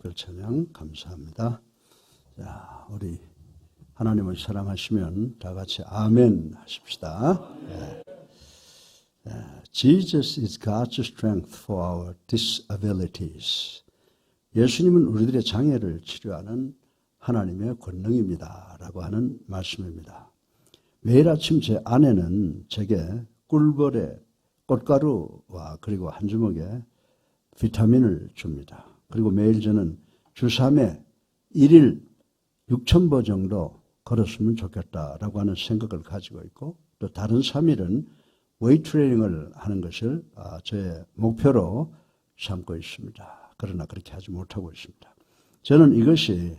특별 찬양 감사합니다. 자, 우리 하나님을 사랑하시면 다 같이 아멘 하십시다. Jesus is God's strength for our disabilities. 예수님은 우리들의 장애를 치료하는 하나님의 권능입니다 라고 하는 말씀입니다. 매일 아침 제 아내는 제게 꿀벌에 꽃가루와 그리고 한 주먹에 비타민을 줍니다. 그리고 매일 저는 주 3회 1일 6,000보 정도 걸었으면 좋겠다라고 하는 생각을 가지고 있고, 또 다른 3일은 웨이트 트레이닝을 하는 것을 저의 목표로 삼고 있습니다. 그러나 그렇게 하지 못하고 있습니다. 저는 이것이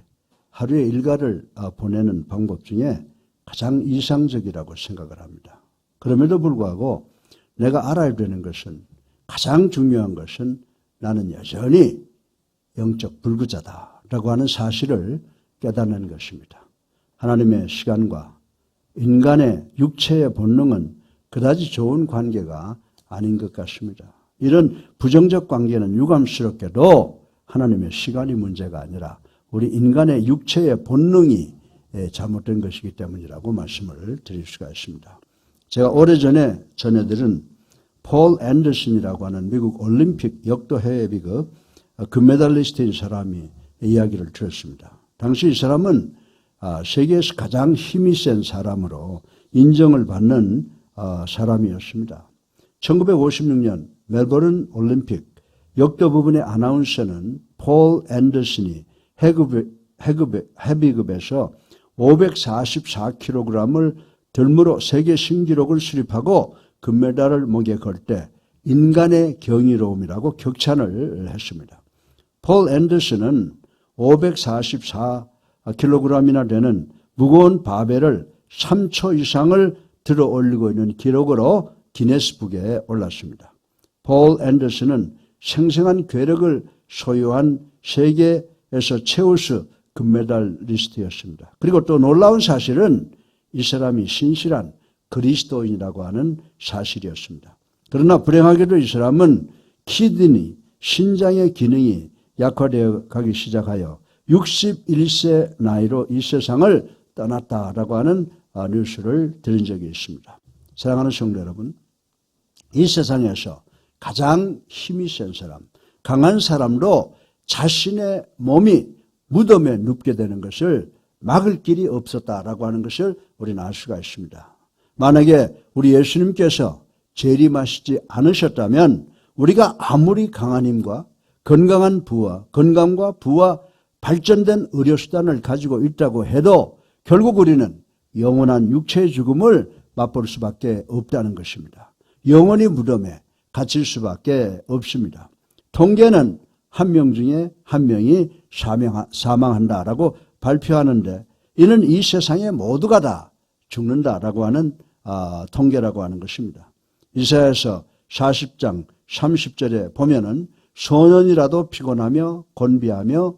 하루의 일과를 보내는 방법 중에 가장 이상적이라고 생각을 합니다. 그럼에도 불구하고 내가 알아야 되는 것은, 가장 중요한 것은 나는 여전히 영적 불구자다라고 하는 사실을 깨닫는 것입니다. 하나님의 시간과 인간의 육체의 본능은 그다지 좋은 관계가 아닌 것 같습니다. 이런 부정적 관계는 유감스럽게도 하나님의 시간이 문제가 아니라 우리 인간의 육체의 본능이 잘못된 것이기 때문이라고 말씀을 드릴 수가 있습니다. 제가 오래전에 전해드린 폴 앤더슨이라고 하는 미국 올림픽 역도 해외비급 금메달리스트인 사람이 이야기를 들었습니다. 당시 이 사람은 세계에서 가장 힘이 센 사람으로 인정을 받는 사람이었습니다. 1956년 멜버른 올림픽 역도 부분의 아나운서는 폴 앤더슨이 헤비급에서 544kg을 덜므로 세계 신기록을 수립하고 금메달을 목에 걸 때 인간의 경이로움이라고 격찬을 했습니다. 폴 앤더슨은 544kg이나 되는 무거운 바벨을 3초 이상을 들어 올리고 있는 기록으로 기네스북에 올랐습니다. 폴 앤더슨은 생생한 괴력을 소유한 세계에서 최우수 금메달리스트였습니다. 그리고 또 놀라운 사실은 이 사람이 신실한 그리스도인이라고 하는 사실이었습니다. 그러나 불행하게도 이 사람은 키드니, 신장의 기능이 약화되어 가기 시작하여 61세 나이로 이 세상을 떠났다라고 하는 뉴스를 들은 적이 있습니다. 사랑하는 성도 여러분, 이 세상에서 가장 힘이 센 사람, 강한 사람도 자신의 몸이 무덤에 눕게 되는 것을 막을 길이 없었다라고 하는 것을 우리는 알 수가 있습니다. 만약에 우리 예수님께서 재림하시지 않으셨다면 우리가 아무리 강한 힘과 건강과 부와 발전된 의료수단을 가지고 있다고 해도 결국 우리는 영원한 육체의 죽음을 맛볼 수밖에 없다는 것입니다. 영원히 무덤에 갇힐 수밖에 없습니다. 통계는 한 명 중에 한 명이 사망한다라고 발표하는데, 이는 이 세상에 모두가 다 죽는다라고 하는 통계라고 하는 것입니다. 이사야서 40장 30절에 보면은 소년이라도 피곤하며 곤비하며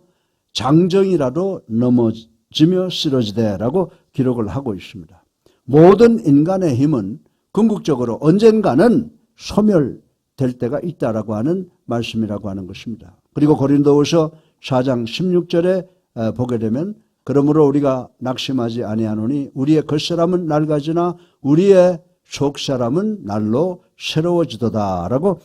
장정이라도 넘어지며 쓰러지되라고 기록을 하고 있습니다. 모든 인간의 힘은 궁극적으로 언젠가는 소멸될 때가 있다라고 하는 말씀이라고 하는 것입니다. 그리고 고린도후서 4장 16절에 보게 되면, 그러므로 우리가 낙심하지 아니하노니 우리의 겉사람은 낡아지나 우리의 속사람은 날로 새로워지도다라고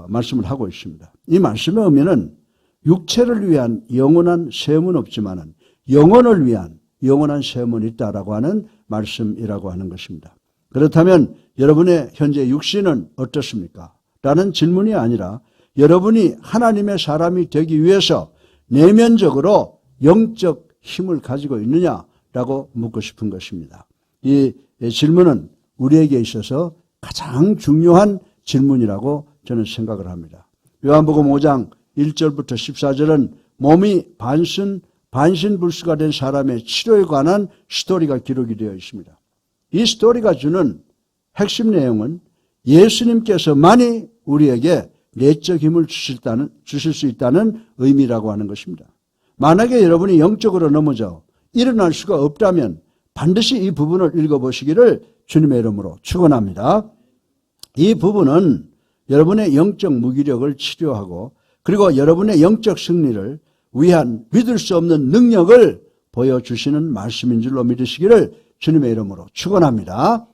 말씀을 하고 있습니다. 이 말씀의 의미는 육체를 위한 영원한 셈은 없지만은 영혼을 위한 영원한 셈은 있다라고 하는 말씀이라고 하는 것입니다. 그렇다면 여러분의 현재 육신은 어떻습니까? 라는 질문이 아니라 여러분이 하나님의 사람이 되기 위해서 내면적으로 영적 힘을 가지고 있느냐라고 묻고 싶은 것입니다. 이 질문은 우리에게 있어서 가장 중요한 질문이라고 저는 생각을 합니다. 요한복음 5장 1절부터 14절은 몸이 반신불수가 된 사람의 치료에 관한 스토리가 기록이 되어 있습니다. 이 스토리가 주는 핵심 내용은 예수님께서만이 우리에게 내적 힘을 주실 수 있다는 의미라고 하는 것입니다. 만약에 여러분이 영적으로 넘어져 일어날 수가 없다면 반드시 이 부분을 읽어보시기를 주님의 이름으로 축원합니다. 이 부분은 여러분의 영적 무기력을 치료하고, 그리고 여러분의 영적 승리를 위한 믿을 수 없는 능력을 보여주시는 말씀인 줄로 믿으시기를 주님의 이름으로 축원합니다.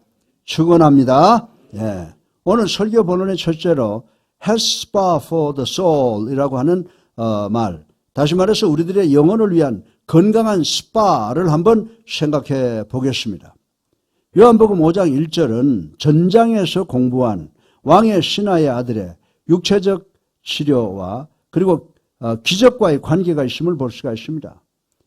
축원합니다. 예. 오늘 설교 본문의 첫째로 health spa for the soul 이라고 하는 말, 다시 말해서 우리들의 영혼을 위한 건강한 스파를 한번 생각해 보겠습니다. 요한복음 5장 1절은 전장에서 공부한 왕의 신하의 아들의 육체적 치료와 그리고 기적과의 관계가 있음을 볼 수가 있습니다.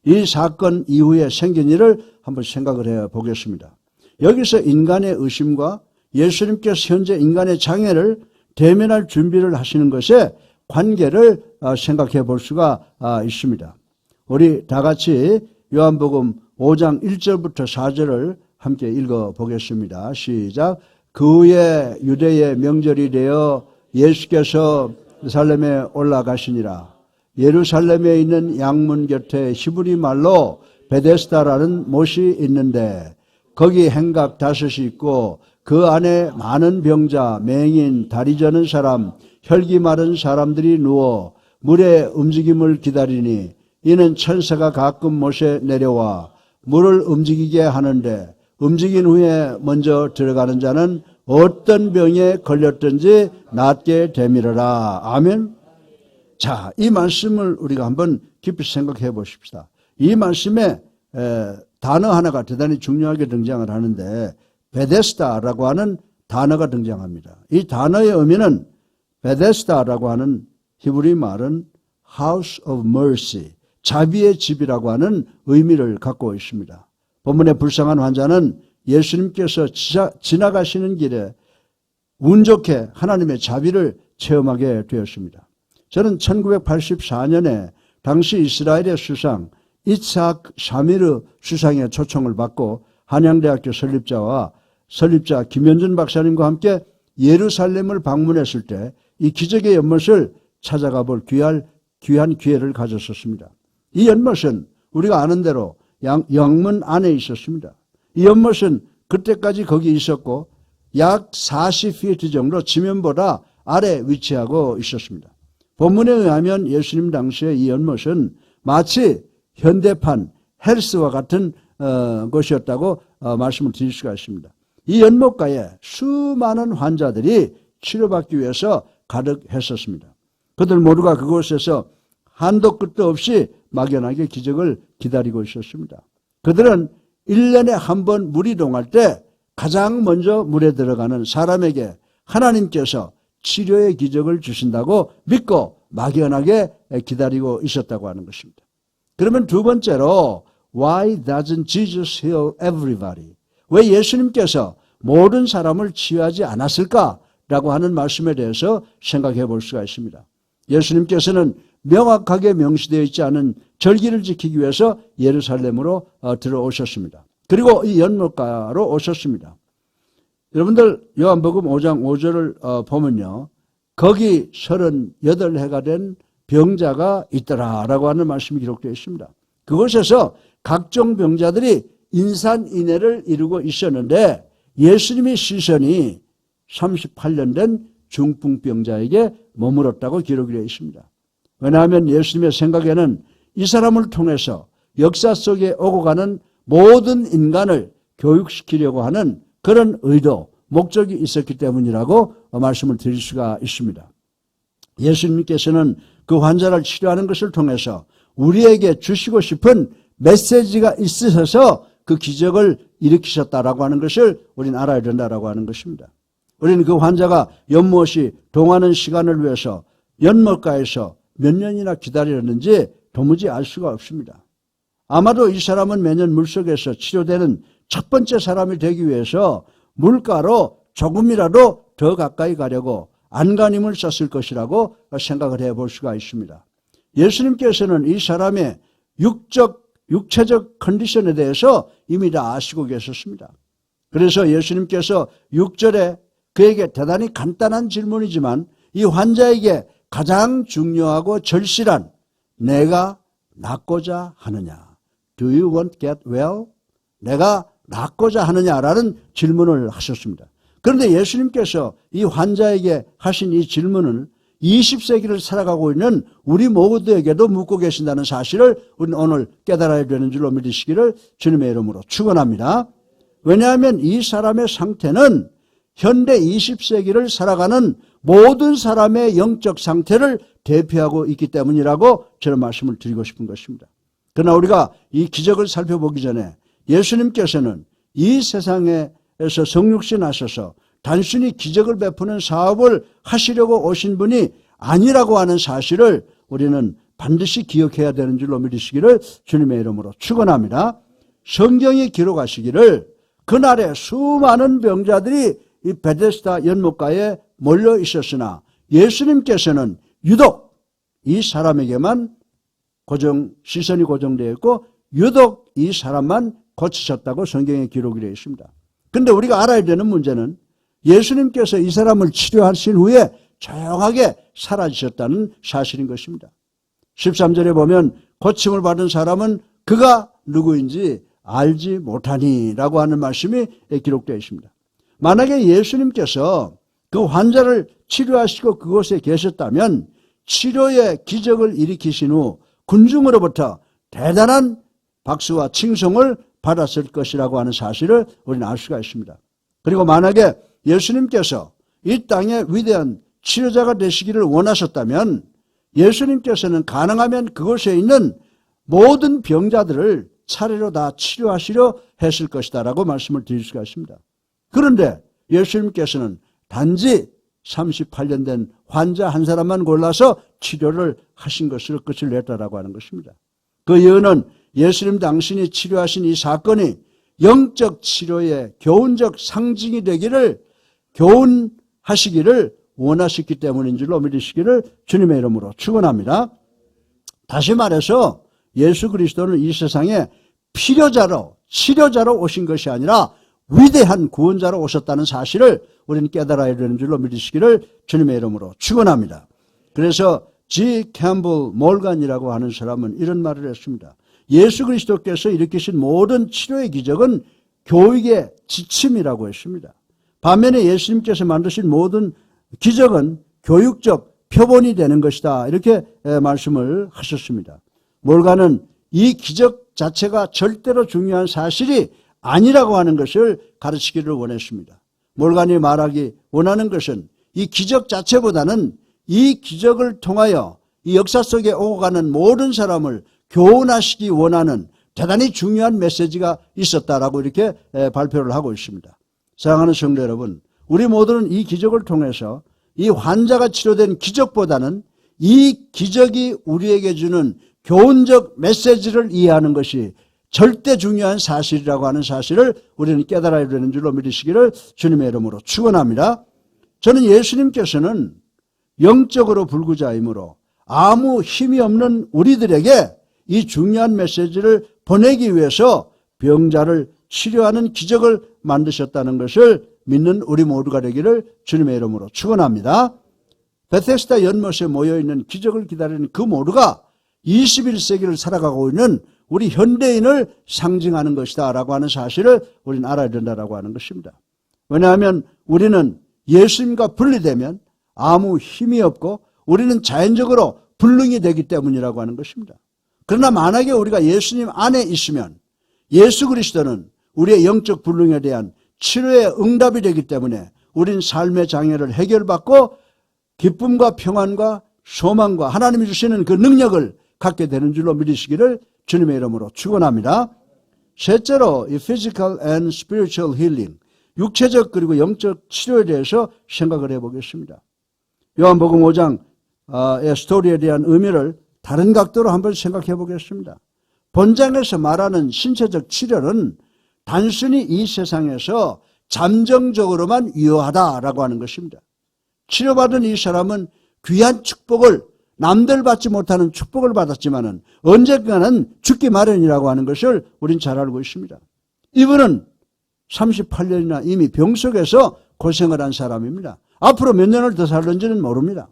이 사건 이후에 생긴 일을 한번 생각을 해 보겠습니다. 여기서 인간의 의심과 예수님께서 현재 인간의 장애를 대면할 준비를 하시는 것에 관계를 생각해 볼 수가 있습니다. 우리 다 같이 요한복음 5장 1절부터 4절을 함께 읽어보겠습니다. 시작. 그 후에 유대의 명절이 되어 예수께서 예루살렘에 올라가시니라. 예루살렘에 있는 양문 곁에 히브리 말로 베데스다라는 못이 있는데 거기 행각 5이 있고 그 안에 많은 병자, 맹인, 다리 저는 사람, 혈기 마른 사람들이 누워 물의 움직임을 기다리니 이는 천사가 가끔 못에 내려와 물을 움직이게 하는데 움직인 후에 먼저 들어가는 자는 어떤 병에 걸렸든지 낫게 되밀어라. 아멘. 자, 이 말씀을 우리가 한번 깊이 생각해 보십시다. 이 말씀에 단어 하나가 대단히 중요하게 등장을 하는데 베데스다라고 하는 단어가 등장합니다. 이 단어의 의미는 베데스다라고 하는 히브리 말은 House of Mercy, 자비의 집이라고 하는 의미를 갖고 있습니다. 본문의 불쌍한 환자는 예수님께서 지나가시는 길에 운 좋게 하나님의 자비를 체험하게 되었습니다. 저는 1984년에 당시 이스라엘의 수상 이츠학 샤미르 수상의 초청을 받고 한양대학교 설립자 김현준 박사님과 함께 예루살렘을 방문했을 때 이 기적의 연못을 찾아가 볼 귀한 기회를 가졌었습니다. 이 연못은 우리가 아는 대로 영문 안에 있었습니다. 이 연못은 그때까지 거기 있었고 약 40피트 정도 지면보다 아래 위치하고 있었습니다. 본문에 의하면 예수님 당시에 이 연못은 마치 현대판 헬스와 같은 것이었다고 말씀을 드릴 수가 있습니다. 이 연못가에 수많은 환자들이 치료받기 위해서 가득했었습니다. 그들 모두가 그곳에서 한도 끝도 없이 막연하게 기적을 기다리고 있었습니다. 그들은 1년에 한 번 물이 동할 때 가장 먼저 물에 들어가는 사람에게 하나님께서 치료의 기적을 주신다고 믿고 막연하게 기다리고 있었다고 하는 것입니다. 그러면 두 번째로 Why doesn't Jesus heal everybody? 왜 예수님께서 모든 사람을 치유하지 않았을까라고 하는 말씀에 대해서 생각해 볼 수가 있습니다. 예수님께서는 명확하게 명시되어 있지 않은 절기를 지키기 위해서 예루살렘으로 들어오셨습니다. 그리고 이 연못가로 오셨습니다. 여러분들 요한복음 5장 5절을 보면요. 거기 38해가 된 병자가 있더라라고 하는 말씀이 기록되어 있습니다. 그곳에서 각종 병자들이 인산인해를 이루고 있었는데 예수님의 시선이 38년 된 중풍병자에게 머물렀다고 기록이 되어 있습니다. 왜냐하면 예수님의 생각에는 이 사람을 통해서 역사 속에 오고 가는 모든 인간을 교육시키려고 하는 그런 의도, 목적이 있었기 때문이라고 말씀을 드릴 수가 있습니다. 예수님께서는 그 환자를 치료하는 것을 통해서 우리에게 주시고 싶은 메시지가 있으셔서 그 기적을 일으키셨다라고 하는 것을 우리는 알아야 된다라고 하는 것입니다. 우리는 그 환자가 연못이 동하는 시간을 위해서 연못가에서 몇 년이나 기다렸는지 도무지 알 수가 없습니다. 아마도 이 사람은 매년 물속에서 치료되는 첫 번째 사람이 되기 위해서 물가로 조금이라도 더 가까이 가려고 안간힘을 썼을 것이라고 생각을 해볼 수가 있습니다. 예수님께서는 이 사람의 육체적 컨디션에 대해서 이미 다 아시고 계셨습니다. 그래서 예수님께서 6절에 그에게 대단히 간단한 질문이지만 이 환자에게 가장 중요하고 절실한 내가 낫고자 하느냐? Do you want to get well? 내가 낫고자 하느냐라는 질문을 하셨습니다. 그런데 예수님께서 이 환자에게 하신 이 질문을 20세기를 살아가고 있는 우리 모두에게도 묻고 계신다는 사실을 우리는 오늘 깨달아야 되는 줄로 믿으시기를 주님의 이름으로 축원합니다. 왜냐하면 이 사람의 상태는 현대 20세기를 살아가는 모든 사람의 영적 상태를 대표하고 있기 때문이라고 저는 말씀을 드리고 싶은 것입니다. 그러나 우리가 이 기적을 살펴보기 전에 예수님께서는 이 세상에서 성육신 하셔서 단순히 기적을 베푸는 사업을 하시려고 오신 분이 아니라고 하는 사실을 우리는 반드시 기억해야 되는 줄로 믿으시기를 주님의 이름으로 축원합니다. 성경이 기록하시기를 그날에 수많은 병자들이 이 베데스다 연못가에 몰려 있었으나 예수님께서는 유독 이 사람에게만 시선이 고정되어 있고 유독 이 사람만 고치셨다고 성경에 기록이 되어 있습니다. 그런데 우리가 알아야 되는 문제는 예수님께서 이 사람을 치료하신 후에 조용하게 사라지셨다는 사실인 것입니다. 13절에 보면 고침을 받은 사람은 그가 누구인지 알지 못하니라고 하는 말씀이 기록되어 있습니다. 만약에 예수님께서 그 환자를 치료하시고 그곳에 계셨다면 치료의 기적을 일으키신 후 군중으로부터 대단한 박수와 칭송을 받았을 것이라고 하는 사실을 우리는 알 수가 있습니다. 그리고 만약에 예수님께서 이 땅에 위대한 치료자가 되시기를 원하셨다면 예수님께서는 가능하면 그곳에 있는 모든 병자들을 차례로 다 치료하시려 했을 것이다 라고 말씀을 드릴 수가 있습니다. 그런데 예수님께서는 단지 38년 된 환자 한 사람만 골라서 치료를 하신 것으로 끝을 냈다라고 하는 것입니다. 그 이유는 예수님 당신이 치료하신 이 사건이 영적 치료의 교훈적 상징이 되기를 교훈하시기를 원하셨기 때문인 줄로 믿으시기를 주님의 이름으로 축원합니다. 다시 말해서 예수 그리스도는 이 세상에 필요자로 치료자로 오신 것이 아니라 위대한 구원자로 오셨다는 사실을 우리는 깨달아야 되는 줄로 믿으시기를 주님의 이름으로 축원합니다. 그래서 G. 캠블 몰간이라고 하는 사람은 이런 말을 했습니다. 예수 그리스도께서 일으키신 모든 치료의 기적은 교육의 지침이라고 했습니다. 반면에 예수님께서 만드신 모든 기적은 교육적 표본이 되는 것이다. 이렇게 말씀을 하셨습니다. 몰간은 이 기적 자체가 절대로 중요한 사실이 아니라고 하는 것을 가르치기를 원했습니다. 몰간이 말하기 원하는 것은 이 기적 자체보다는 이 기적을 통하여 이 역사 속에 오고 가는 모든 사람을 교훈하시기 원하는 대단히 중요한 메시지가 있었다라고 이렇게 발표를 하고 있습니다. 사랑하는 성도 여러분, 우리 모두는 이 기적을 통해서 이 환자가 치료된 기적보다는 이 기적이 우리에게 주는 교훈적 메시지를 이해하는 것이 절대 중요한 사실이라고 하는 사실을 우리는 깨달아야 되는 줄로 믿으시기를 주님의 이름으로 축원합니다. 저는 예수님께서는 영적으로 불구자이므로 아무 힘이 없는 우리들에게 이 중요한 메시지를 보내기 위해서 병자를 치료하는 기적을 만드셨다는 것을 믿는 우리 모두가 되기를 주님의 이름으로 축원합니다. 베데스다 연못에 모여있는 기적을 기다리는 그 모두가 21세기를 살아가고 있는 우리 현대인을 상징하는 것이다 라고 하는 사실을 우리는 알아야 된다라고 하는 것입니다. 왜냐하면 우리는 예수님과 분리되면 아무 힘이 없고 우리는 자연적으로 불능이 되기 때문이라고 하는 것입니다. 그러나 만약에 우리가 예수님 안에 있으면 예수 그리스도는 우리의 영적 불능에 대한 치료의 응답이 되기 때문에 우린 삶의 장애를 해결받고 기쁨과 평안과 소망과 하나님이 주시는 그 능력을 갖게 되는 줄로 믿으시기를 주님의 이름으로 축원합니다. 셋째로 이 physical and spiritual healing, 육체적 그리고 영적 치료에 대해서 생각을 해보겠습니다. 요한복음 5장의 스토리에 대한 의미를 다른 각도로 한번 생각해 보겠습니다. 본장에서 말하는 신체적 치료는 단순히 이 세상에서 잠정적으로만 유효하다라고 하는 것입니다. 치료받은 이 사람은 귀한 축복을 남들 받지 못하는 축복을 받았지만은 언젠가는 죽기 마련이라고 하는 것을 우린 잘 알고 있습니다. 이분은 38년이나 이미 병 속에서 고생을 한 사람입니다. 앞으로 몇 년을 더 살는지는 모릅니다.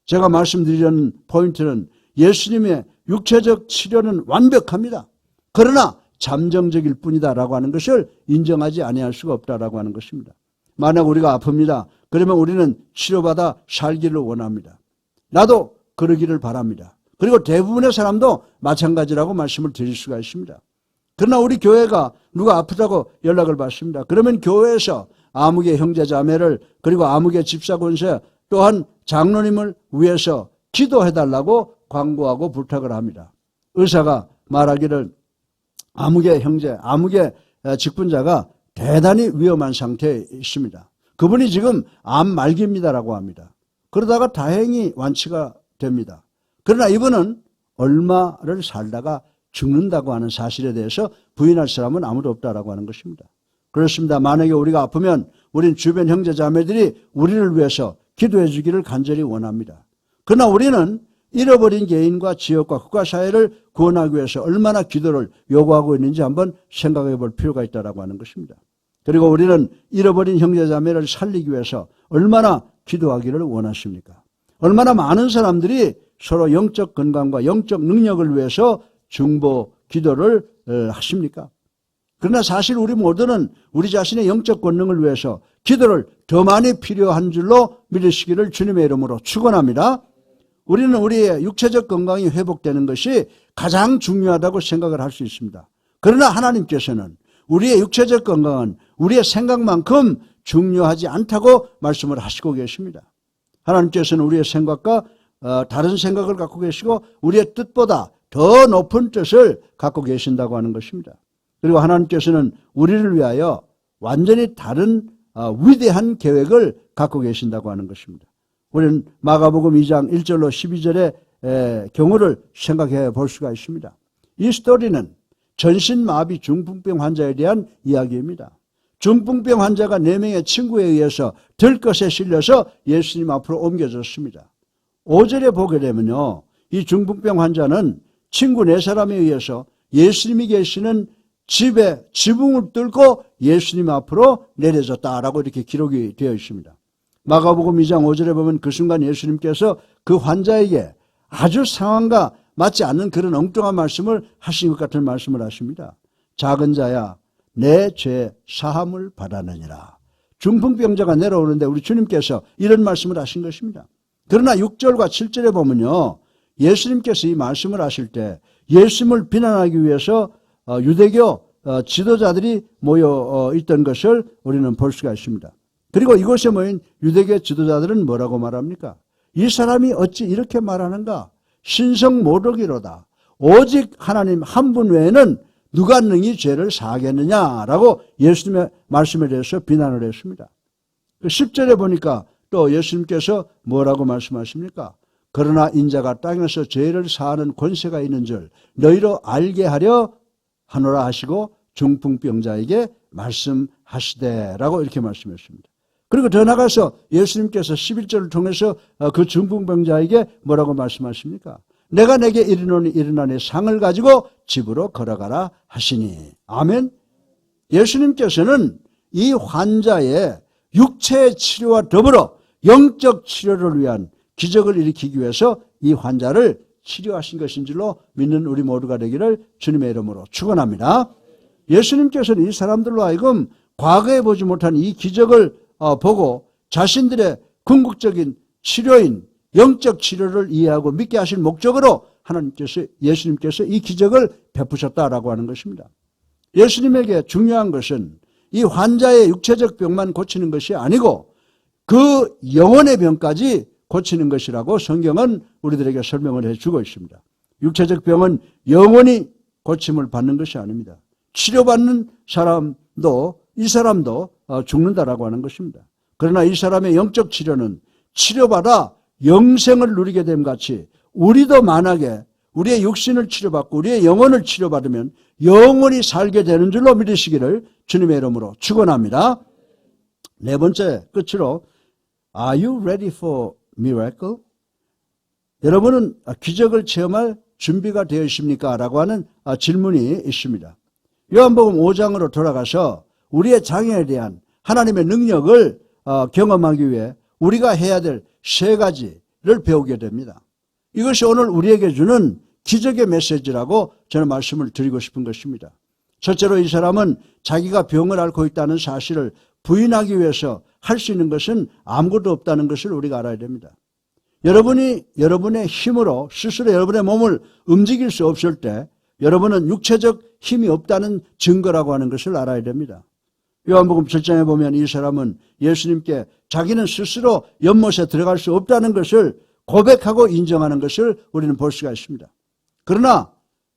제가 말씀드리려는 포인트는 예수님의 육체적 치료는 완벽합니다. 그러나 잠정적일 뿐이다라고 하는 것을 인정하지 아니할 수가 없다라고 하는 것입니다. 만약 우리가 아픕니다. 그러면 우리는 치료받아 살기를 원합니다. 나도 그러기를 바랍니다. 그리고 대부분의 사람도 마찬가지라고 말씀을 드릴 수가 있습니다. 그러나 우리 교회가 누가 아프다고 연락을 받습니다. 그러면 교회에서 아무개 형제자매를 그리고 아무개 집사권세 또한 장로님을 위해서 기도해달라고 광고하고 부탁을 합니다. 의사가 말하기를 아무개 형제, 아무개 직분자가 대단히 위험한 상태에 있습니다. 그분이 지금 암 말기입니다라고 합니다. 그러다가 다행히 완치가 됩니다. 그러나 이분은 얼마를 살다가 죽는다고 하는 사실에 대해서 부인할 사람은 아무도 없다라고 하는 것입니다. 그렇습니다. 만약에 우리가 아프면 우린 주변 형제 자매들이 우리를 위해서 기도해 주기를 간절히 원합니다. 그러나 우리는 잃어버린 개인과 지역과 국가 사회를 구원하기 위해서 얼마나 기도를 요구하고 있는지 한번 생각해 볼 필요가 있다고 하는 것입니다. 그리고 우리는 잃어버린 형제 자매를 살리기 위해서 얼마나 기도하기를 원하십니까? 얼마나 많은 사람들이 서로 영적 건강과 영적 능력을 위해서 중보 기도를 하십니까? 그러나 사실 우리 모두는 우리 자신의 영적 권능을 위해서 기도를 더 많이 필요한 줄로 믿으시기를 주님의 이름으로 축원합니다. 우리는 우리의 육체적 건강이 회복되는 것이 가장 중요하다고 생각을 할 수 있습니다. 그러나 하나님께서는 우리의 육체적 건강은 우리의 생각만큼 중요하지 않다고 말씀을 하시고 계십니다. 하나님께서는 우리의 생각과 다른 생각을 갖고 계시고 우리의 뜻보다 더 높은 뜻을 갖고 계신다고 하는 것입니다. 그리고 하나님께서는 우리를 위하여 완전히 다른 위대한 계획을 갖고 계신다고 하는 것입니다. 우리는 마가복음 2장 1절로 12절의 경우를 생각해 볼 수가 있습니다. 이 스토리는 전신마비 중풍병 환자에 대한 이야기입니다. 중풍병 환자가 4명의 친구에 의해서 들것에 실려서 예수님 앞으로 옮겨졌습니다. 5절에 보게 되면요, 이 중풍병 환자는 친구 4사람에 의해서 예수님이 계시는 집에 지붕을 뚫고 예수님 앞으로 내려졌다라고 이렇게 기록이 되어 있습니다. 마가복음 2장 5절에 보면 그 순간 예수님께서 그 환자에게 아주 상황과 맞지 않는 그런 엉뚱한 말씀을 하신 것 같은 말씀을 하십니다. 작은 자야, 내 죄 사함을 받았느니라. 중풍병자가 내려오는데 우리 주님께서 이런 말씀을 하신 것입니다. 그러나 6절과 7절에 보면요, 예수님께서 이 말씀을 하실 때 예수님을 비난하기 위해서 유대교 지도자들이 모여 있던 것을 우리는 볼 수가 있습니다. 그리고 이곳에 모인 유대교 지도자들은 뭐라고 말합니까? 이 사람이 어찌 이렇게 말하는가? 신성모독이로다. 오직 하나님 한 분 외에는 누가 능히 죄를 사하겠느냐라고 예수님의 말씀에 대해서 비난을 했습니다. 10절에 보니까 또 예수님께서 뭐라고 말씀하십니까? 그러나 인자가 땅에서 죄를 사하는 권세가 있는 줄 너희로 알게 하려 하노라 하시고 중풍병자에게 말씀하시되라고 이렇게 말씀했습니다. 그리고 더 나가서 예수님께서 11절을 통해서 그 중풍병자에게 뭐라고 말씀하십니까? 내가 내게 이르노니 일어나니 상을 가지고 집으로 걸어가라 하시니. 아멘. 예수님께서는 이 환자의 육체의 치료와 더불어 영적 치료를 위한 기적을 일으키기 위해서 이 환자를 치료하신 것인 줄로 믿는 우리 모두가 되기를 주님의 이름으로 축원합니다. 예수님께서는 이 사람들로 하여금 과거에 보지 못한 이 기적을 보고 자신들의 궁극적인 치료인 영적 치료를 이해하고 믿게 하실 목적으로 예수님께서 이 기적을 베푸셨다라고 하는 것입니다. 예수님에게 중요한 것은 이 환자의 육체적 병만 고치는 것이 아니고 그 영혼의 병까지 고치는 것이라고 성경은 우리들에게 설명을 해주고 있습니다. 육체적 병은 영원히 고침을 받는 것이 아닙니다. 치료받는 사람도 이 사람도 죽는다라고 하는 것입니다. 그러나 이 사람의 영적 치료는 치료받아 영생을 누리게 됨 같이 우리도 만약에 우리의 육신을 치료받고 우리의 영혼을 치료받으면 영원히 살게 되는 줄로 믿으시기를 주님의 이름으로 축원합니다. 네 번째 끝으로 Are you ready for miracle? 여러분은 기적을 체험할 준비가 되어 있습니까? 라고 하는 질문이 있습니다. 요한복음 5장으로 돌아가서 우리의 장애에 대한 하나님의 능력을 경험하기 위해 우리가 해야 될 3가지를 배우게 됩니다. 이것이 오늘 우리에게 주는 기적의 메시지라고 저는 말씀을 드리고 싶은 것입니다. 첫째로 이 사람은 자기가 병을 앓고 있다는 사실을 부인하기 위해서 할 수 있는 것은 아무것도 없다는 것을 우리가 알아야 됩니다. 여러분이 여러분의 힘으로 스스로 여러분의 몸을 움직일 수 없을 때 여러분은 육체적 힘이 없다는 증거라고 하는 것을 알아야 됩니다. 요한복음 7장에 보면 이 사람은 예수님께 자기는 스스로 연못에 들어갈 수 없다는 것을 고백하고 인정하는 것을 우리는 볼 수가 있습니다. 그러나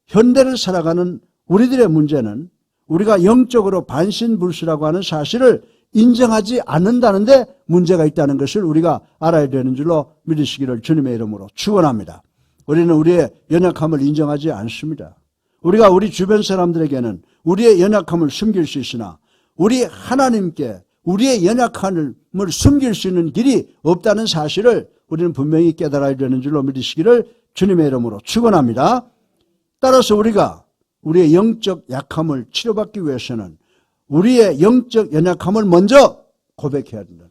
현대를 살아가는 우리들의 문제는 우리가 영적으로 반신불수라고 하는 사실을 인정하지 않는다는데 문제가 있다는 것을 우리가 알아야 되는 줄로 믿으시기를 주님의 이름으로 축원합니다. 우리는 우리의 연약함을 인정하지 않습니다. 우리가 우리 주변 사람들에게는 우리의 연약함을 숨길 수 있으나 우리 하나님께 우리의 연약함을 숨길 수 있는 길이 없다는 사실을 우리는 분명히 깨달아야 되는 줄로 믿으시기를 주님의 이름으로 축원합니다. 따라서 우리가 우리의 영적 약함을 치료받기 위해서는 우리의 영적 연약함을 먼저 고백해야 된다.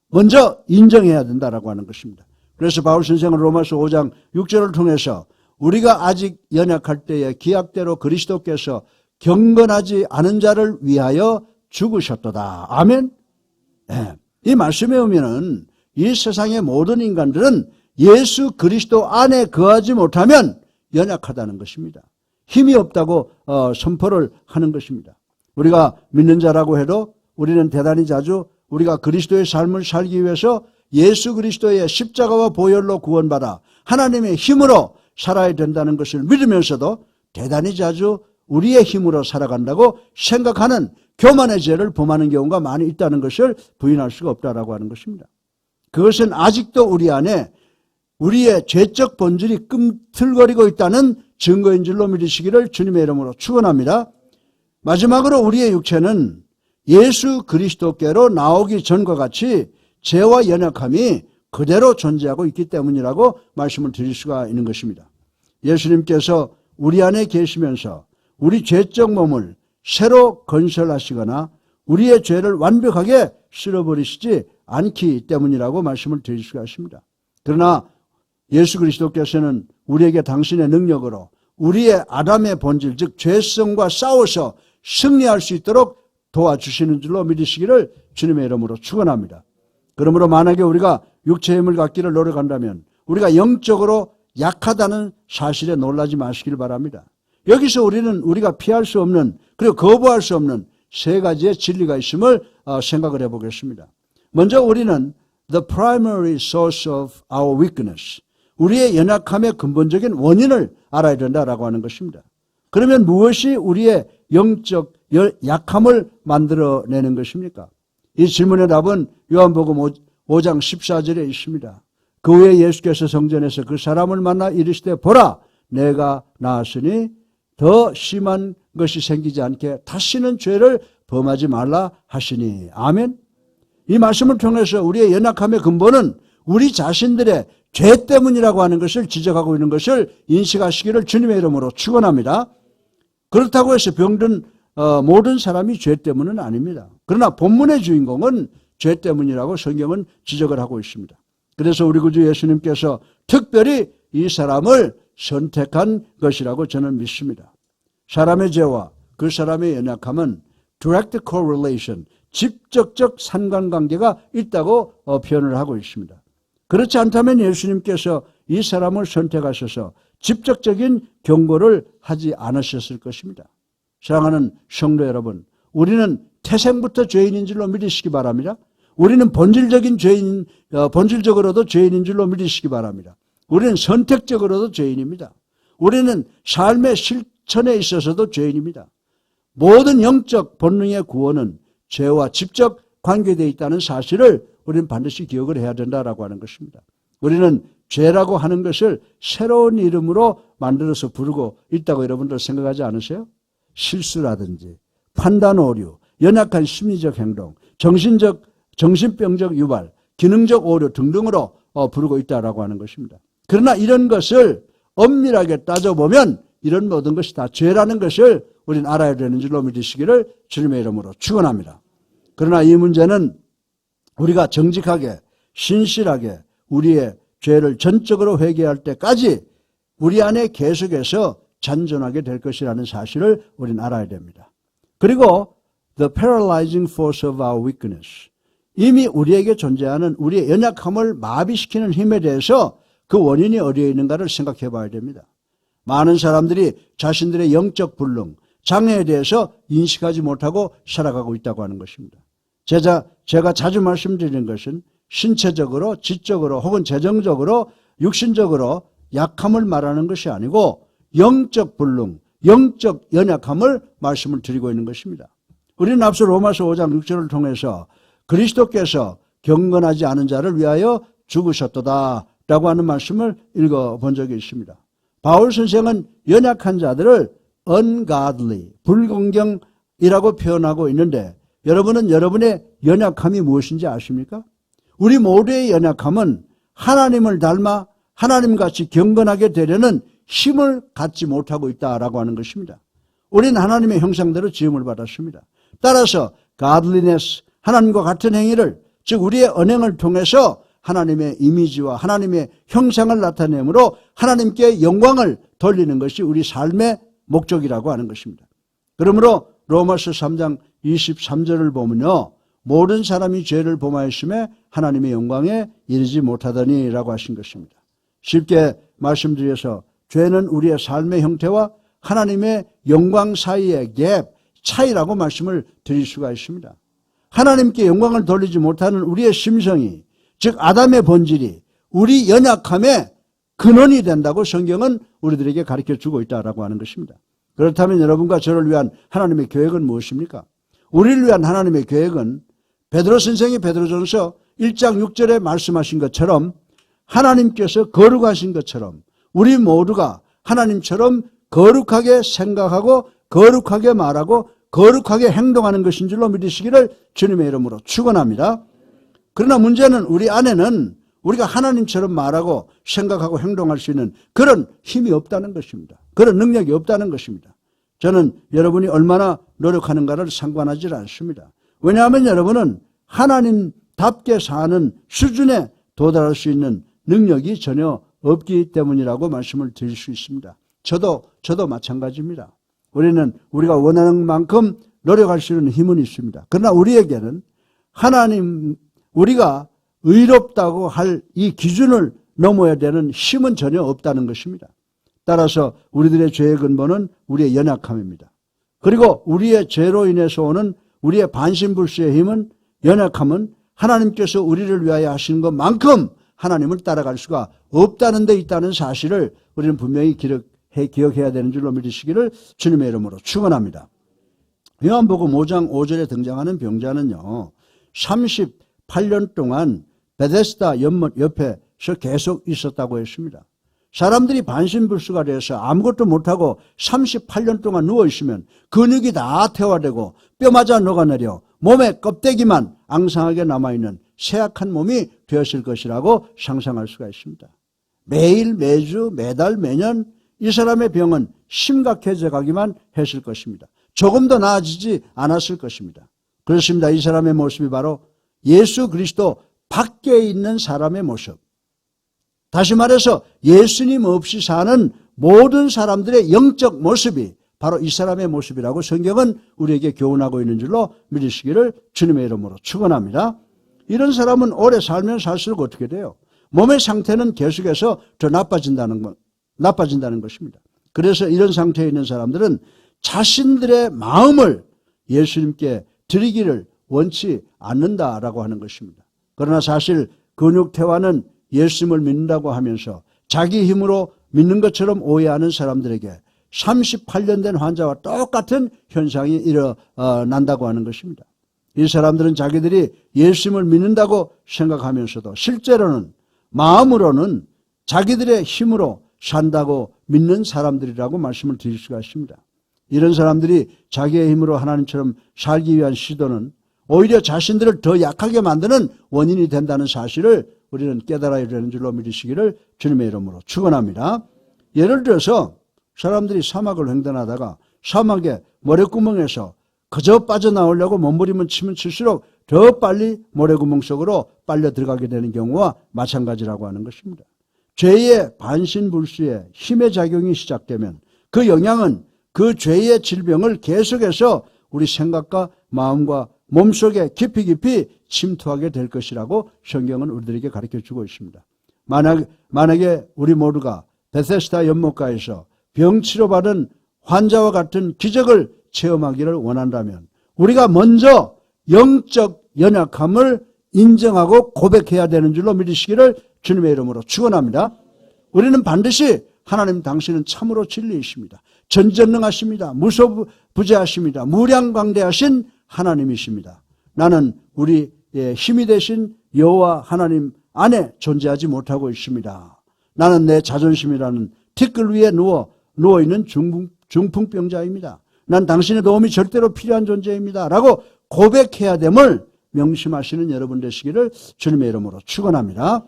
먼저 인정해야 된다라고 하는 것입니다. 그래서 바울 선생은 로마서 5장 6절을 통해서 우리가 아직 연약할 때에 기약대로 그리스도께서 경건하지 않은 자를 위하여 죽으셨도다. 아멘. 네. 이 말씀에 보면은 이 세상의 모든 인간들은 예수 그리스도 안에 거하지 못하면 연약하다는 것입니다. 힘이 없다고 선포를 하는 것입니다. 우리가 믿는 자라고 해도 우리는 대단히 자주 우리가 그리스도의 삶을 살기 위해서 예수 그리스도의 십자가와 보혈로 구원받아 하나님의 힘으로 살아야 된다는 것을 믿으면서도 대단히 자주 우리의 힘으로 살아간다고 생각하는 교만의 죄를 범하는 경우가 많이 있다는 것을 부인할 수가 없다라고 하는 것입니다. 그것은 아직도 우리 안에 우리의 죄적 본질이 꿈틀거리고 있다는 증거인 줄로 믿으시기를 주님의 이름으로 축원합니다. 마지막으로 우리의 육체는 예수 그리스도께로 나오기 전과 같이 죄와 연약함이 그대로 존재하고 있기 때문이라고 말씀을 드릴 수가 있는 것입니다. 예수님께서 우리 안에 계시면서 우리 죄적 몸을 새로 건설하시거나 우리의 죄를 완벽하게 쓸어버리시지 않기 때문이라고 말씀을 드릴 수가 있습니다. 그러나 예수 그리스도께서는 우리에게 당신의 능력으로 우리의 아담의 본질 즉 죄성과 싸워서 승리할 수 있도록 도와주시는 줄로 믿으시기를 주님의 이름으로 축원합니다. 그러므로 만약에 우리가 육체의 힘을 갖기를 노력한다면 우리가 영적으로 약하다는 사실에 놀라지 마시길 바랍니다. 여기서 우리는 우리가 피할 수 없는 그리고 거부할 수 없는 세 가지의 진리가 있음을 생각을 해보겠습니다. 먼저 우리는 the primary source of our weakness, 우리의 연약함의 근본적인 원인을 알아야 된다라고 하는 것입니다. 그러면 무엇이 우리의 영적 약함을 만들어내는 것입니까? 이 질문의 답은 요한복음 5장 14절에 있습니다. 그 후에 예수께서 성전에서 그 사람을 만나 이르시되 보라 내가 나았으니 더 심한 것이 생기지 않게 다시는 죄를 범하지 말라 하시니. 아멘. 이 말씀을 통해서 우리의 연약함의 근본은 우리 자신들의 죄 때문이라고 하는 것을 지적하고 있는 것을 인식하시기를 주님의 이름으로 축원합니다. 그렇다고 해서 병든 모든 사람이 죄 때문은 아닙니다. 그러나 본문의 주인공은 죄 때문이라고 성경은 지적을 하고 있습니다. 그래서 우리 구주 예수님께서 특별히 이 사람을 선택한 것이라고 저는 믿습니다. 사람의 죄와 그 사람의 연약함은 direct correlation, 직접적 상관관계가 있다고 표현을 하고 있습니다. 그렇지 않다면 예수님께서 이 사람을 선택하셔서 직접적인 경고를 하지 않으셨을 것입니다. 사랑하는 성도 여러분, 우리는 태생부터 죄인인 줄로 믿으시기 바랍니다. 우리는 본질적으로도 죄인인 줄로 믿으시기 바랍니다. 우리는 선택적으로도 죄인입니다. 우리는 삶의 실천에 있어서도 죄인입니다. 모든 영적 본능의 구원은 죄와 직접 관계되어 있다는 사실을 우리는 반드시 기억을 해야 된다라고 하는 것입니다. 우리는 죄라고 하는 것을 새로운 이름으로 만들어서 부르고 있다고 여러분들 생각하지 않으세요? 실수라든지 판단 오류, 연약한 심리적 행동, 정신병적 유발, 기능적 오류 등등으로 부르고 있다라고 하는 것입니다. 그러나 이런 것을 엄밀하게 따져보면 이런 모든 것이 다 죄라는 것을 우리는 알아야 되는 줄로 믿으시기를 주님의 이름으로 축원합니다. 그러나 이 문제는 우리가 정직하게 신실하게 우리의 죄를 전적으로 회개할 때까지 우리 안에 계속해서 잔존하게 될 것이라는 사실을 우리는 알아야 됩니다. 그리고 the paralyzing force of our weakness, 이미 우리에게 존재하는 우리의 연약함을 마비시키는 힘에 대해서 그 원인이 어디에 있는가를 생각해 봐야 됩니다. 많은 사람들이 자신들의 영적 불능, 장애에 대해서 인식하지 못하고 살아가고 있다고 하는 것입니다. 제가 자주 말씀드리는 것은 신체적으로, 지적으로 혹은 재정적으로, 육신적으로 약함을 말하는 것이 아니고 영적 불능, 영적 연약함을 말씀을 드리고 있는 것입니다. 우리는 앞서 로마서 5장 6절을 통해서 그리스도께서 경건하지 않은 자를 위하여 죽으셨도다 라고 하는 말씀을 읽어본 적이 있습니다. 바울 선생은 연약한 자들을 ungodly, 불공경이라고 표현하고 있는데 여러분은 여러분의 연약함이 무엇인지 아십니까? 우리 모두의 연약함은 하나님을 닮아 하나님같이 경건하게 되려는 힘을 갖지 못하고 있다라고 하는 것입니다. 우리는 하나님의 형상대로 지음을 받았습니다. 따라서 godliness, 하나님과 같은 행위를, 즉 우리의 언행을 통해서 하나님의 이미지와 하나님의 형상을 나타내므로 하나님께 영광을 돌리는 것이 우리 삶의 목적이라고 하는 것입니다. 그러므로 로마서 3장 23절을 보면요, 모든 사람이 죄를 범하였음에 하나님의 영광에 이르지 못하더니 라고 하신 것입니다. 쉽게 말씀드려서 죄는 우리의 삶의 형태와 하나님의 영광 사이의 갭, 차이라고 말씀을 드릴 수가 있습니다. 하나님께 영광을 돌리지 못하는 우리의 심성이, 즉 아담의 본질이 우리 연약함의 근원이 된다고 성경은 우리들에게 가르쳐주고 있다고 하는 것입니다. 그렇다면 여러분과 저를 위한 하나님의 계획은 무엇입니까? 우리를 위한 하나님의 계획은 베드로 선생이 베드로전서 1장 6절에 말씀하신 것처럼 하나님께서 거룩하신 것처럼 우리 모두가 하나님처럼 거룩하게 생각하고 거룩하게 말하고 거룩하게 행동하는 것인 줄로 믿으시기를 주님의 이름으로 축원합니다. 그러나 문제는 우리 안에는 우리가 하나님처럼 말하고 생각하고 행동할 수 있는 그런 힘이 없다는 것입니다. 그런 능력이 없다는 것입니다. 저는 여러분이 얼마나 노력하는가를 상관하지 않습니다. 왜냐하면 여러분은 하나님답게 사는 수준에 도달할 수 있는 능력이 전혀 없기 때문이라고 말씀을 드릴 수 있습니다. 저도 마찬가지입니다. 우리가 원하는 만큼 노력할 수 있는 힘은 있습니다. 그러나 우리에게는 우리가 의롭다고 할 이 기준을 넘어야 되는 힘은 전혀 없다는 것입니다. 따라서 우리들의 죄의 근본은 우리의 연약함입니다. 그리고 우리의 죄로 인해서 오는 우리의 반신불수의 힘은, 연약함은 하나님께서 우리를 위하여 하시는 것만큼 하나님을 따라갈 수가 없다는 데 있다는 사실을 우리는 분명히 기억해야 되는 줄로 믿으시기를 주님의 이름으로 축원합니다. 요한복음 5장 5절에 등장하는 병자는요, 38년 동안 베데스다 연못 옆에서 계속 있었다고 했습니다. 사람들이 반신불수가 돼서 아무것도 못하고 38년 동안 누워있으면 근육이 다 퇴화되고 뼈마저 녹아내려 몸의 껍데기만 앙상하게 남아있는 쇠약한 몸이 되었을 것이라고 상상할 수가 있습니다. 매일, 매주, 매달, 매년 이 사람의 병은 심각해져 가기만 했을 것입니다. 조금 더 나아지지 않았을 것입니다. 그렇습니다. 이 사람의 모습이 바로 예수 그리스도 밖에 있는 사람의 모습. 다시 말해서 예수님 없이 사는 모든 사람들의 영적 모습이 바로 이 사람의 모습이라고 성경은 우리에게 교훈하고 있는 줄로 믿으시기를 주님의 이름으로 축원합니다. 이런 사람은 오래 살면 살수록 어떻게 돼요? 몸의 상태는 계속해서 더 나빠진다는 것입니다. 그래서 이런 상태에 있는 사람들은 자신들의 마음을 예수님께 드리기를 원치 않는다라고 하는 것입니다. 그러나 사실 근육퇴화는 예수님을 믿는다고 하면서 자기 힘으로 믿는 것처럼 오해하는 사람들에게 38년 된 환자와 똑같은 현상이 일어난다고 하는 것입니다. 이 사람들은 자기들이 예수님을 믿는다고 생각하면서도 실제로는 마음으로는 자기들의 힘으로 산다고 믿는 사람들이라고 말씀을 드릴 수가 있습니다. 이런 사람들이 자기의 힘으로 하나님처럼 살기 위한 시도는 오히려 자신들을 더 약하게 만드는 원인이 된다는 사실을 우리는 깨달아야 되는 줄로 믿으시기를 주님의 이름으로 축원합니다. 예를 들어서 사람들이 사막을 횡단하다가 사막의 모래구멍에서 그저 빠져나오려고 몸부림을 치면 칠수록 더 빨리 모래구멍 속으로 빨려 들어가게 되는 경우와 마찬가지라고 하는 것입니다. 죄의 반신불수의 힘의 작용이 시작되면 그 영향은 그 죄의 질병을 계속해서 우리 생각과 마음과 몸속에 깊이 침투하게 될 것이라고 성경은 우리들에게 가르쳐주고 있습니다. 만약에 우리 모두가 베세스다 연못가에서 병치료받은 환자와 같은 기적을 체험하기를 원한다면 우리가 먼저 영적 연약함을 인정하고 고백해야 되는 줄로 믿으시기를 주님의 이름으로 축원합니다. 우리는 반드시 하나님 당신은 참으로 진리이십니다. 전전능하십니다. 무소부재하십니다. 무량광대하신 하나님이십니다. 나는 우리의 힘이 되신 여호와 하나님 안에 존재하지 못하고 있습니다. 나는 내 자존심이라는 티끌 위에 누워있는 중풍병자입니다. 난 당신의 도움이 절대로 필요한 존재입니다. 라고 고백해야 됨을 명심하시는 여러분 되시기를 주님의 이름으로 축원합니다.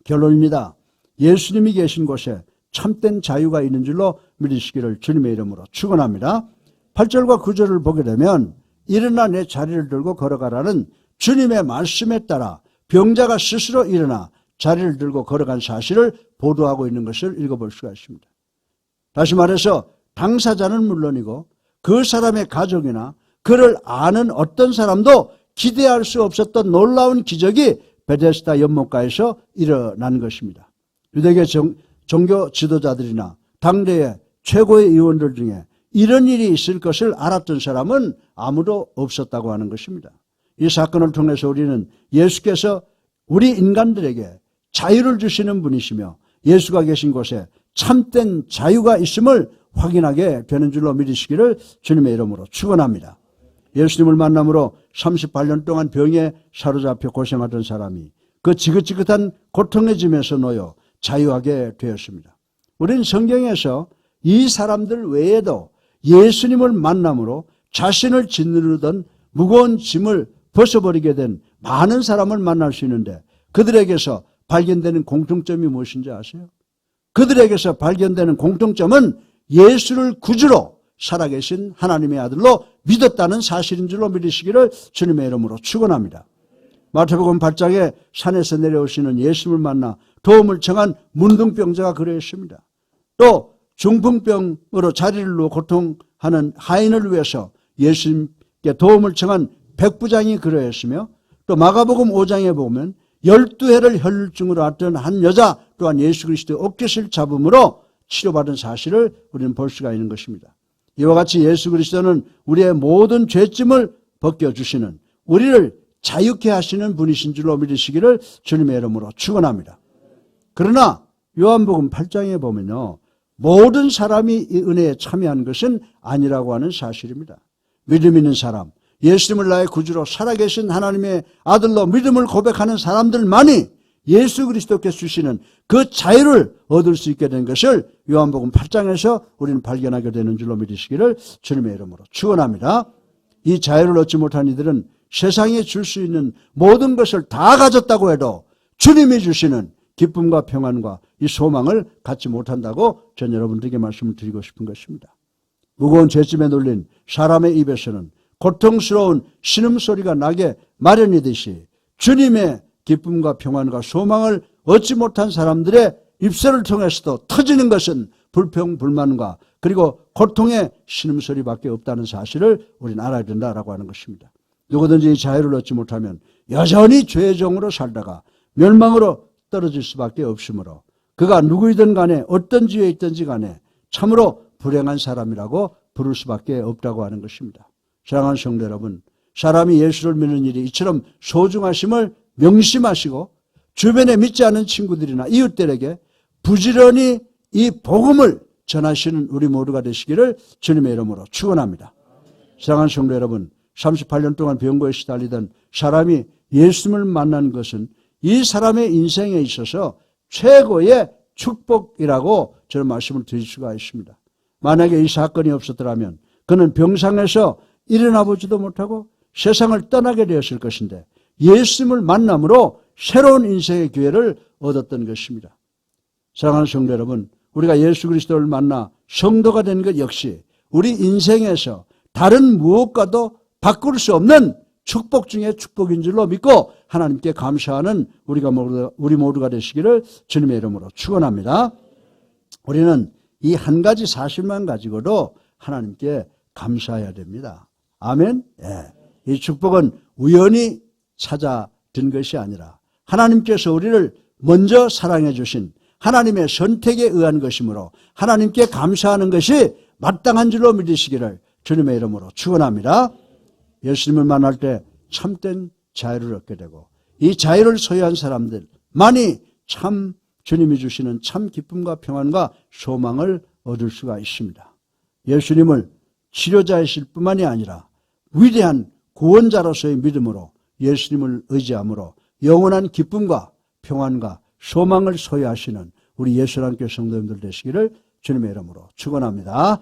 결론입니다. 예수님이 계신 곳에 참된 자유가 있는 줄로 믿으시기를 주님의 이름으로 축원합니다. 8절과 9절을 보게 되면 일어나 내 자리를 들고 걸어가라는 주님의 말씀에 따라 병자가 스스로 일어나 자리를 들고 걸어간 사실을 보도하고 있는 것을 읽어볼 수가 있습니다. 다시 말해서 당사자는 물론이고 그 사람의 가족이나 그를 아는 어떤 사람도 기대할 수 없었던 놀라운 기적이 베데스다 연못가에서 일어난 것입니다. 유대교 종교 지도자들이나 당대의 최고의 의원들 중에 이런 일이 있을 것을 알았던 사람은 아무도 없었다고 하는 것입니다. 이 사건을 통해서 우리는 예수께서 우리 인간들에게 자유를 주시는 분이시며 예수가 계신 곳에 참된 자유가 있음을 확인하게 되는 줄로 믿으시기를 주님의 이름으로 축원합니다. 예수님을 만남으로 38년 동안 병에 사로잡혀 고생하던 사람이 그 지긋지긋한 고통의 짐에서 놓여 자유하게 되었습니다. 우리는 성경에서 이 사람들 외에도 예수님을 만남으로 자신을 짓누르던 무거운 짐을 벗어버리게 된 많은 사람을 만날 수 있는데 그들에게서 발견되는 공통점이 무엇인지 아세요? 그들에게서 발견되는 공통점은 예수를 구주로 살아계신 하나님의 아들로 믿었다는 사실인 줄로 믿으시기를 주님의 이름으로 축원합니다. 마태복음 8장에 산에서 내려오시는 예수님을 만나 도움을 청한 문둥병자가 그러했습니다. 또 중풍병으로 자리를 놓고 고통하는 하인을 위해서 예수님께 도움을 청한 백부장이 그러했으며 또 마가복음 5장에 보면 12해를 혈증으로 앓던 한 여자 또한 예수 그리스도의 어깨를 잡음으로 치료받은 사실을 우리는 볼 수가 있는 것입니다. 이와 같이 예수 그리스도는 우리의 모든 죄짐을 벗겨주시는 우리를 자유케 하시는 분이신 줄로 믿으시기를 주님의 이름으로 축원합니다. 그러나 요한복음 8장에 보면요, 모든 사람이 이 은혜에 참여한 것은 아니라고 하는 사실입니다. 믿음 있는 사람, 예수님을 나의 구주로 살아계신 하나님의 아들로 믿음을 고백하는 사람들만이 예수 그리스도께서 주시는 그 자유를 얻을 수 있게 된 것을 요한복음 8장에서 우리는 발견하게 되는 줄로 믿으시기를 주님의 이름으로 축원합니다. 이 자유를 얻지 못한 이들은 세상에 줄 수 있는 모든 것을 다 가졌다고 해도 주님이 주시는 기쁨과 평안과 이 소망을 갖지 못한다고 전 여러분들에게 말씀을 드리고 싶은 것입니다. 무거운 죄짐에 눌린 사람의 입에서는 고통스러운 신음소리가 나게 마련이듯이 주님의 기쁨과 평안과 소망을 얻지 못한 사람들의 입술을 통해서도 터지는 것은 불평, 불만과 그리고 고통의 신음소리밖에 없다는 사실을 우리는 알아야 된다라고 하는 것입니다. 누구든지 자유를 얻지 못하면 여전히 죄의 종으로 살다가 멸망으로 떨어질 수밖에 없으므로 그가 누구이든 간에 어떤 지위에 있든지 간에 참으로 불행한 사람이라고 부를 수밖에 없다고 하는 것입니다. 사랑하는 성도 여러분, 사람이 예수를 믿는 일이 이처럼 소중하심을 명심하시고 주변에 믿지 않은 친구들이나 이웃들에게 부지런히 이 복음을 전하시는 우리 모두가 되시기를 주님의 이름으로 축원합니다. 사랑하는 성도 여러분, 38년 동안 병고에 시달리던 사람이 예수님을 만난 것은 이 사람의 인생에 있어서 최고의 축복이라고 저는 말씀을 드릴 수가 있습니다. 만약에 이 사건이 없었더라면 그는 병상에서 일어나 보지도 못하고 세상을 떠나게 되었을 것인데 예수님을 만남으로 새로운 인생의 기회를 얻었던 것입니다. 사랑하는 성도 여러분, 우리가 예수 그리스도를 만나 성도가 된 것 역시 우리 인생에서 다른 무엇과도 바꿀 수 없는 축복 중에 축복인 줄로 믿고 하나님께 감사하는 우리 모두가 되시기를 주님의 이름으로 축원합니다. 우리는 이 한 가지 사실만 가지고도 하나님께 감사해야 됩니다. 아멘. 예. 이 축복은 우연히 찾아든 것이 아니라 하나님께서 우리를 먼저 사랑해 주신 하나님의 선택에 의한 것이므로 하나님께 감사하는 것이 마땅한 줄로 믿으시기를 주님의 이름으로 축원합니다. 예수님을 만날 때 참된 자유를 얻게 되고 이 자유를 소유한 사람들만이 참 주님이 주시는 참 기쁨과 평안과 소망을 얻을 수가 있습니다. 예수님을 치료자이실 뿐만이 아니라 위대한 구원자로서의 믿음으로 예수님을 의지함으로 영원한 기쁨과 평안과 소망을 소유하시는 우리 예수님께 성도님들 되시기를 주님의 이름으로 축원합니다.